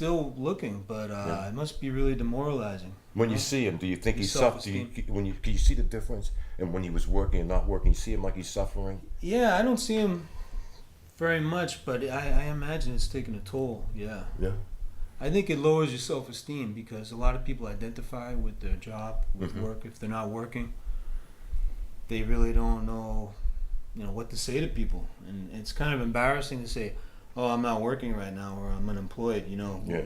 still looking, but it must be really demoralizing. When you see him, do you think he's suffering? Can you see the difference? And when he was working and not working, you see him like he's suffering? Yeah, I don't see him very much, but I imagine it's taking a toll. Yeah. Yeah. I think it lowers your self-esteem because a lot of people identify with their job, with work. If they're not working, they really don't know, what to say to people, and it's kind of embarrassing to say, "Oh, I'm not working right now," or "I'm unemployed."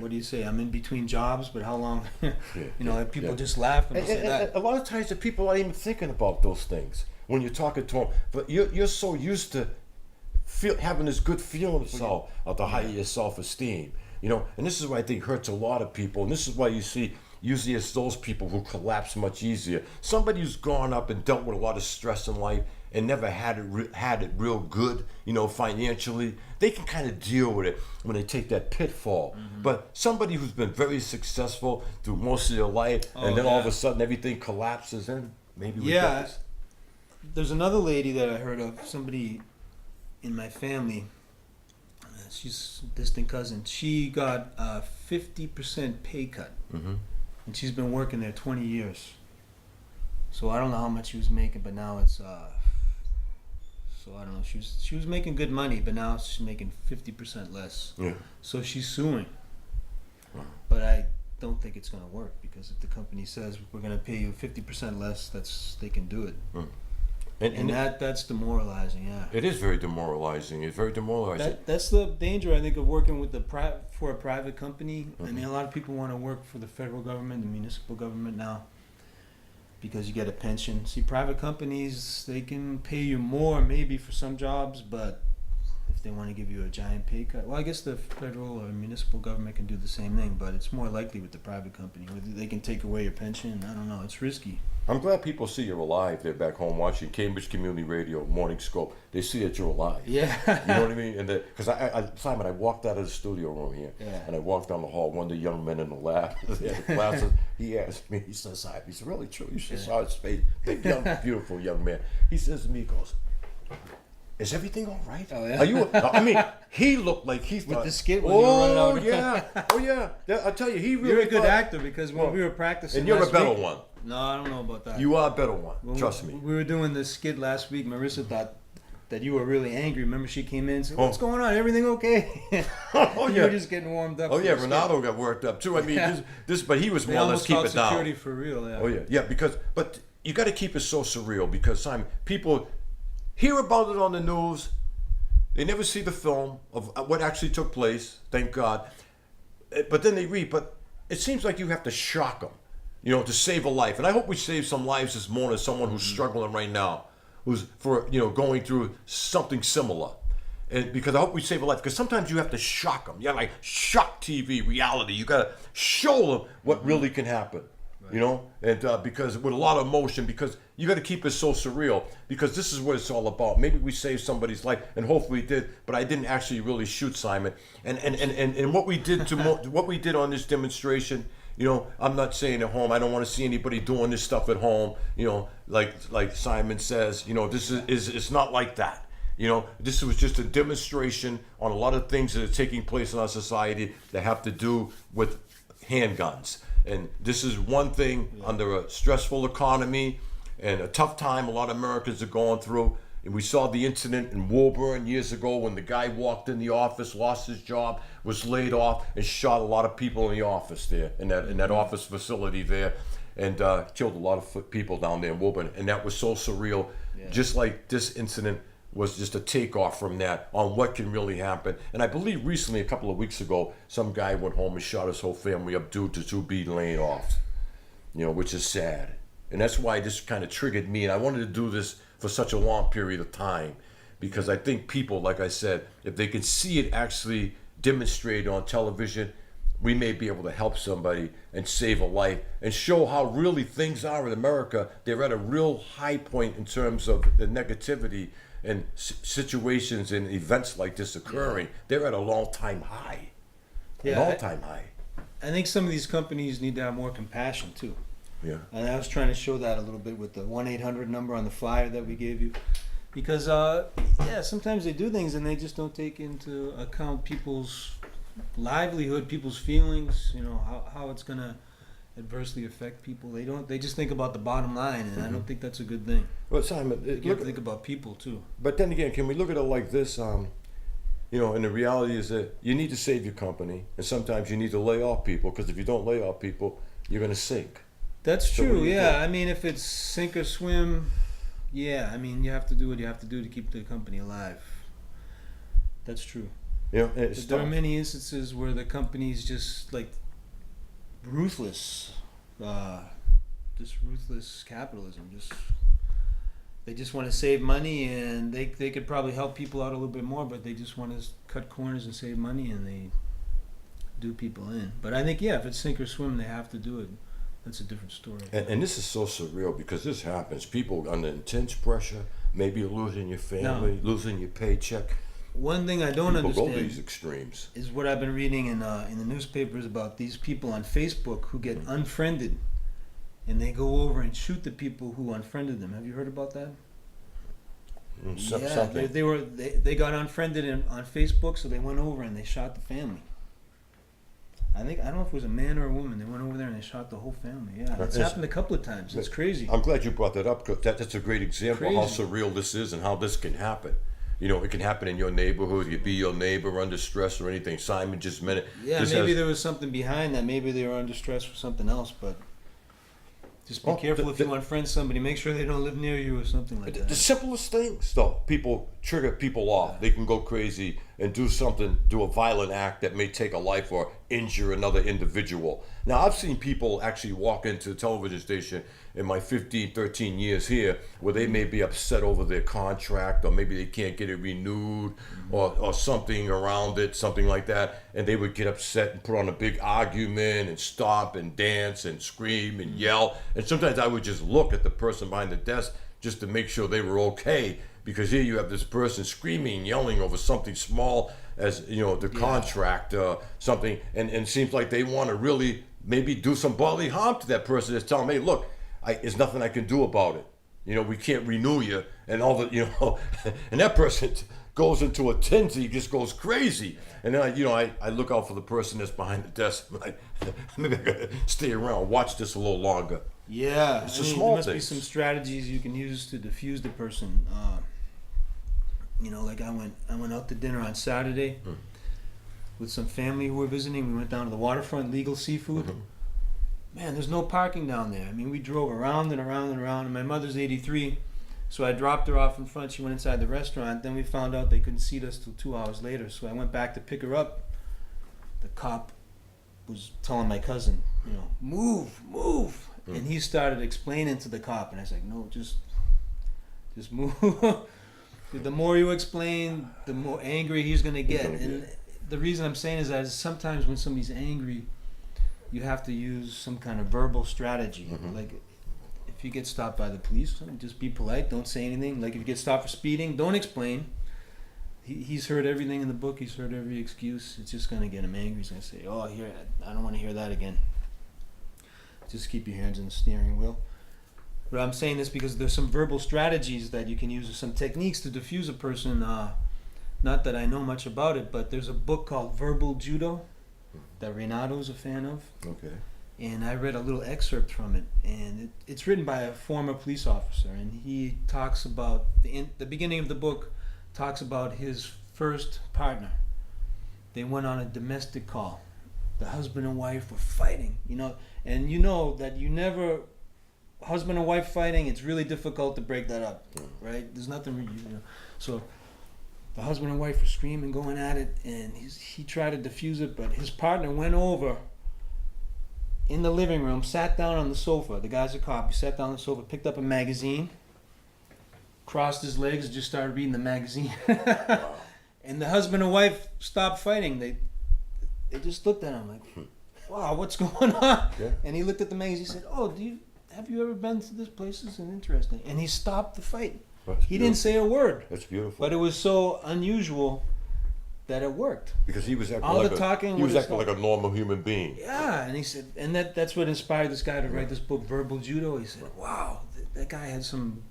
What do you say? I'm in between jobs, but how long? People just laugh when they say that. A lot of times the people aren't even thinking about those things when you're talking to them. But you're so used to having this good feeling of the higher your self-esteem. And this is what I think hurts a lot of people. And this is why you see usually it's those people who collapse much easier. Somebody who's gone up and dealt with a lot of stress in life and never had it real good, financially, they can kind of deal with it when they take that pitfall. But somebody who's been very successful through most of their life, and then all of a sudden everything collapses, and maybe we get this. There's another lady that I heard of, somebody in my family. She's a distant cousin. She got a 50% pay cut, and she's been working there 20 years. So I don't know how much she was making, but now it's so I don't know. She was making good money, but now she's making 50% less. Yeah. So she's suing. But I don't think it's going to work, because if the company says we're going to pay you 50% less, they can do it. And that's demoralizing. Yeah. It is very demoralizing. It's very demoralizing. That's the danger, I think, of working with for a private company. I mean, a lot of people want to work for the federal government, the municipal government now, because you get a pension. See, private companies, they can pay you more maybe for some jobs, but if they want to give you a giant pay cut, well, I guess the federal or municipal government can do the same thing, but it's more likely with the private company, where they can take away your pension. I don't know. It's risky. I'm glad people see you're alive. They're back home watching Cambridge Community Radio, Morning Scope. They see that you're alive. Yeah. You know what I mean? And because Simon, I walked out of the studio room here, and I walked down the hall. One of the young men in the lab, he asked me, he says, "It's really true. You should saw his face. Big, young, beautiful young man." He says to me, he goes, "Is everything all right? Oh, yeah. Are you?" I mean, he looked like he thought. With the skit when you were running out. Oh yeah. I'll tell you, he really. You're a good actor, because when we were practicing, and you're a better week, one. No, I don't know about that. You are a better one. Trust me. We were doing this skit last week. Marissa thought that you were really angry. Remember, she came in and said, "What's going on? Everything okay?" You were just getting warmed up. Oh yeah, Renato got worked up too. I mean, but he was more or less keep it down. Security for real. Yeah. Oh yeah, but you got to keep it so surreal, because Simon, people hear about it on the news. They never see the film of what actually took place, thank God. But then they read, but it seems like you have to shock them, to save a life. And I hope we save some lives this morning, someone who's struggling right now, who's going through something similar. And because I hope we save a life, because sometimes you have to shock them. You got like shock TV, reality. You got to show them what really can happen. Right. And because with a lot of emotion, because you got to keep it so surreal, because this is what it's all about. Maybe we saved somebody's life, and hopefully we did, but I didn't actually really shoot Simon. And what we did what we did on this demonstration, I'm not saying at home. I don't want to see anybody doing this stuff at home. Like Simon says, this is it's not like that. This was just a demonstration on a lot of things that are taking place in our society that have to do with handguns. And this is one thing under a stressful economy and a tough time a lot of Americans are going through. And we saw the incident in Woburn years ago when the guy walked in the office, lost his job, was laid off, and shot a lot of people in the office there, in that office facility there, and killed a lot of people down there in Woburn. And that was so surreal, just like this incident was just a takeoff from that on what can really happen. And I believe recently, a couple of weeks ago, some guy went home and shot his whole family up due to being laid off, which is sad. And that's why this kind of triggered me. And I wanted to do this for such a long period of time, because I think people, like I said, if they can see it actually demonstrated on television, we may be able to help somebody and save a life and show how really things are in America. They're at a real high point in terms of the negativity and situations and events like this occurring. They're at a long-time high. An all-time high. I think some of these companies need to have more compassion too. Yeah. And I was trying to show that a little bit with the 1-800 number on the flyer that we gave you. Because, sometimes they do things and they just don't take into account people's, livelihood, people's feelings, how it's gonna adversely affect people. They just think about the bottom line, and I don't think that's a good thing. Well, Simon, You have to think about people too. but then again, can we look at it like this? And the reality is that you need to save your company, and sometimes you need to lay off people, because if you don't lay off people, you're going to sink. That's So what true, do you yeah. think? I mean, if it's sink or swim, yeah. I mean, you have to do what you have to do to keep the company alive. That's true. And it's But there are tough. many instances where the company's just like ruthless, just ruthless capitalism. They just want to save money, and they could probably help people out a little bit more, but they just want to cut corners and save money, and they do people in. But I think, yeah, if it's sink or swim, they have to do it. That's a different story. And this is so surreal, because this happens. People under intense pressure, maybe losing your family, losing your paycheck. One thing I don't People go to understand these extremes. is what I've been reading in the newspapers about these people on Facebook who get unfriended, and they go over and shoot the people who unfriended them. Have you heard about that? Something. They got unfriended on Facebook, so they went over and they shot the family. I don't know if it was a man or a woman. They went over there and they shot the whole family. Yeah, it's happened a couple of times. It's crazy. I'm glad you brought that up, because that's a great example of how Crazy. surreal this is and how this can happen. It can happen in your neighborhood. You be your neighbor under stress or anything. Simon just meant it. Yeah, This maybe has- there was something behind that. Maybe they were under stress for something else. But just be Oh, careful if you unfriend somebody. Make sure they don't live near you or something like The that. simplest things, though, people trigger people off. They can go crazy and do a violent act that may take a life or injure another individual. Now, I've seen people actually walk into a television station in my 15, 13 years here, where they may be upset over their contract, or maybe they can't get it renewed, or something around it, something like that, and they would get upset and put on a big argument and stop and dance and scream and yell. And sometimes I would just look at the person behind the desk just to make sure they were okay, because here you have this person screaming, yelling over something small as the contract, something, and it seems like they want to really maybe do some bodily harm to that person that's telling me, hey, look, there's nothing I can do about it. We can't renew you, and all the and that person goes into a tensy, just goes crazy. And then I look out for the person that's behind the desk. Maybe I gotta stay around, watch this a little longer. Yeah, It's the small there must be things. some strategies you can use to diffuse the person. Like I went out to dinner on Saturday with some family who were visiting. We went down to the waterfront, Legal Seafood. Man, there's no parking down there. I mean, we drove around and around and around. And my mother's 83, so I dropped her off in front. She went inside the restaurant. Then we found out they couldn't seat us till 2 hours later. So I went back to pick her up. The cop was telling my cousin, move. And he started explaining to the cop, and I was like, no, just move. The more you explain, the more angry he's gonna get. And the reason I'm saying is that sometimes when somebody's angry, you have to use some kind of verbal strategy. Like if you get stopped by the police, just be polite, don't say anything. Like if you get stopped for speeding, don't explain. He's heard everything in the book, he's heard every excuse. It's just gonna get him angry. He's gonna say, oh, I don't want to hear that again. Just keep your hands on the steering wheel. But I'm saying this because there's some verbal strategies that you can use, or some techniques to diffuse a person. Not that I know much about it, but there's a book called Verbal Judo that Renato's a fan of. Okay. And I read a little excerpt from it, and it's written by a former police officer, and he talks about the beginning of the book talks about his first partner. They went on a domestic call. The husband and wife were fighting, and that husband and wife fighting, it's really difficult to break that up, right? There's nothing, so the husband and wife were screaming, going at it, and he tried to diffuse it, but his partner went over in the living room, sat down on the sofa. The guy's a cop. He sat down on the sofa, picked up a magazine, crossed his legs, and just started reading the magazine. And the husband and wife stopped fighting. They just looked at him like, wow, what's going on? Yeah. And he looked at the magazine and said, oh, have you ever been to this place? This is interesting. And he stopped the fight. That's He didn't say a word. That's beautiful. But it was so unusual that it worked. Because he was acting All like the talking he was was acting like a normal human being. Yeah, and he said, and that's what inspired this guy to write this book, Verbal Judo. He said, wow, that guy had some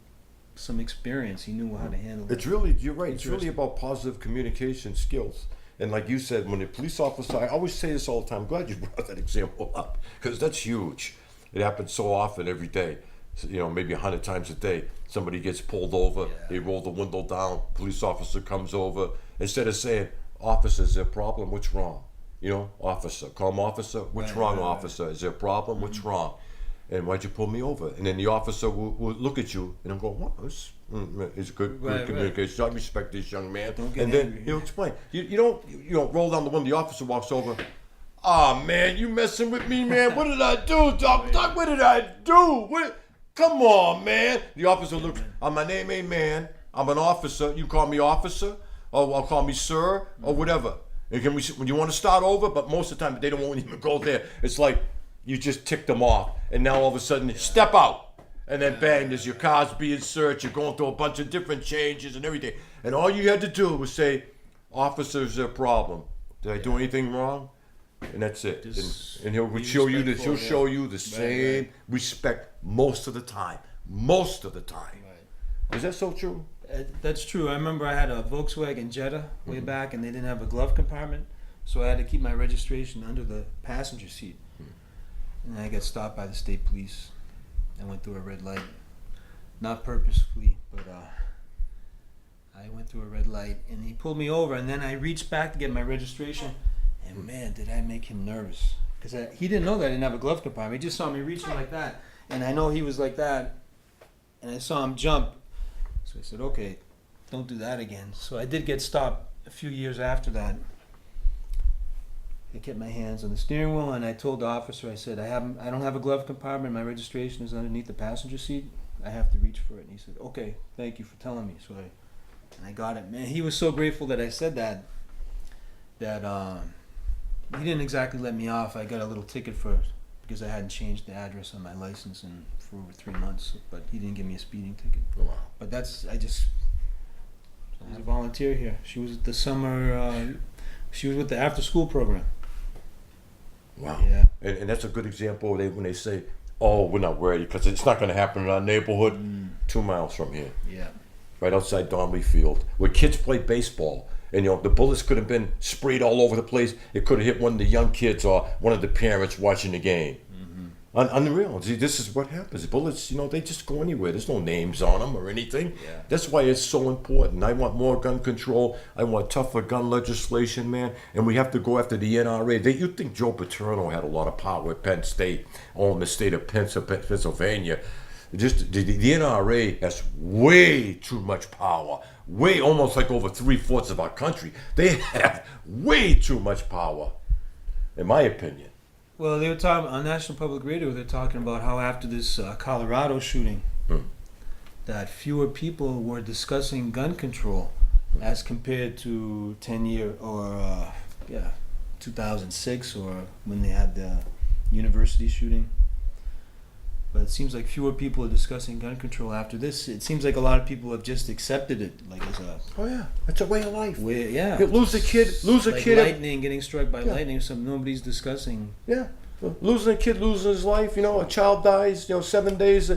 experience. He knew how to handle it. It's really, you're right. It's really Interesting. about positive communication skills. And like you said, when a police officer, I always say this all the time. I'm glad you brought that example up because that's huge. It happens so often every day. So, you know, maybe 100 times a day. Somebody gets pulled over. They roll the window down. Police officer comes over. Instead of saying, "Officer, is there a problem? What's wrong?" You know, officer, call him officer. What's wrong, officer? Is there a problem? What's wrong? And why'd you pull me over? And then the officer will look at you and go, "What? It's good communication. I respect this young man." And then he'll explain. You don't roll down the window. The officer walks over. "Oh man, you messing with me, man? What did I do, Doc? What did I do? Come on, man." The officer looks. "My name ain't man. I'm an officer. You call me officer, or call me sir, or whatever. And when you want to start over, but most of the time they don't want to even go there. It's like you just ticked them off, and now all of a sudden, step out. And then bang, there's your car's being searched. You're going through a bunch of different changes and everything. And all you had to do was say, "Officer, is there a problem? Did I do anything wrong?" And that's it. And he'll show you this. He'll show you the same respect most of the time. Most of the time. Is that so true? That's true. I remember I had a Volkswagen Jetta way back, and they didn't have a glove compartment, so I had to keep my registration under the passenger seat. And I got stopped by the state police. I went through a red light, not purposefully, but I went through a red light, and he pulled me over. And then I reached back to get my registration, and man, did I make him nervous, because he didn't know that I didn't have a glove compartment. He just saw me reaching like that, and I know he was like that, and I saw him jump. So I said, "Okay, don't do that again." So I did get stopped a few years after that. I kept my hands on the steering wheel, and I told the officer, I said, I don't have a glove compartment. My registration is underneath the passenger seat. I have to reach for it. And he said, "Okay, thank you for telling me." So I got it. Man, he was so grateful that I said that he didn't exactly let me off. I got a little ticket because I hadn't changed the address on my license for over 3 months, but he didn't give me a speeding ticket. Wow. But I was a volunteer here. She was at the summer, she was with the after school program. Wow. Yeah. And that's a good example when they say, "Oh, we're not worried because it's not going to happen in our neighborhood 2 miles from here." Yeah. Right outside Donley Field, where kids play baseball. And the bullets could have been sprayed all over the place. It could have hit one of the young kids or one of the parents watching the game. Unreal. See, this is what happens. Bullets, they just go anywhere. There's no names on them or anything. Yeah. That's why it's so important. I want more gun control. I want tougher gun legislation, man. And we have to go after the NRA. You'd think Joe Paterno had a lot of power at Penn State, all in the state of Pennsylvania. Just the NRA has way too much power. Way, almost like over 3/4 of our country. They have way too much power, in my opinion. Well, they were talking on National Public Radio. They're talking about how after this Colorado shooting, that fewer people were discussing gun control as compared to 2006 or when they had the university shooting. But it seems like fewer people are discussing gun control after this. It seems like a lot of people have just accepted it, like as a it's a way of life. Yeah, lose a kid. Lightning, getting struck by lightning. Something nobody's discussing. Yeah, losing a kid, losing his life. A child dies. 7 days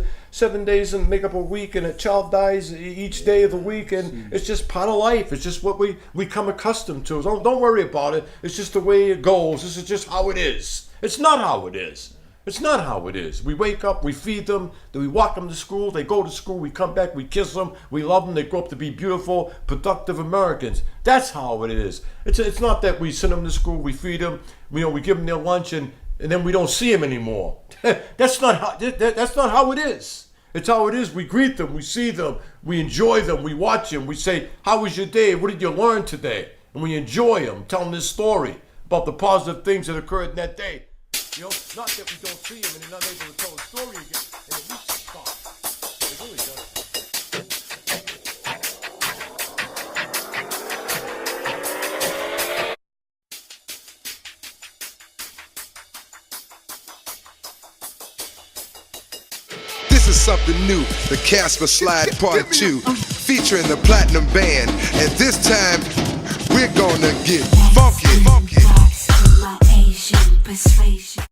and make up a week, and a child dies each day of the week, and it's just part of life. It's just what we come accustomed to. Don't worry about it. It's just the way it goes. This is just how it is. It's not how it is. It's not how it is. We wake up, we feed them, then we walk them to school, they go to school, we come back, we kiss them, we love them, they grow up to be beautiful, productive Americans. That's how it is. It's not that we send them to school, we feed them, we give them their lunch, and then we don't see them anymore. That's not how it is. It's how it is. We greet them, we see them, we enjoy them, we watch them, we say, "How was your day? What did you learn today?" And we enjoy them, tell them this story about the positive things that occurred in that day. Not that we don't see him and they're not able to tell a story again, and at least stop. It really does. This is something new, the Casper Slide Part 2, featuring the Platinum Band, and this time we're gonna get funky. My Asian persuasion.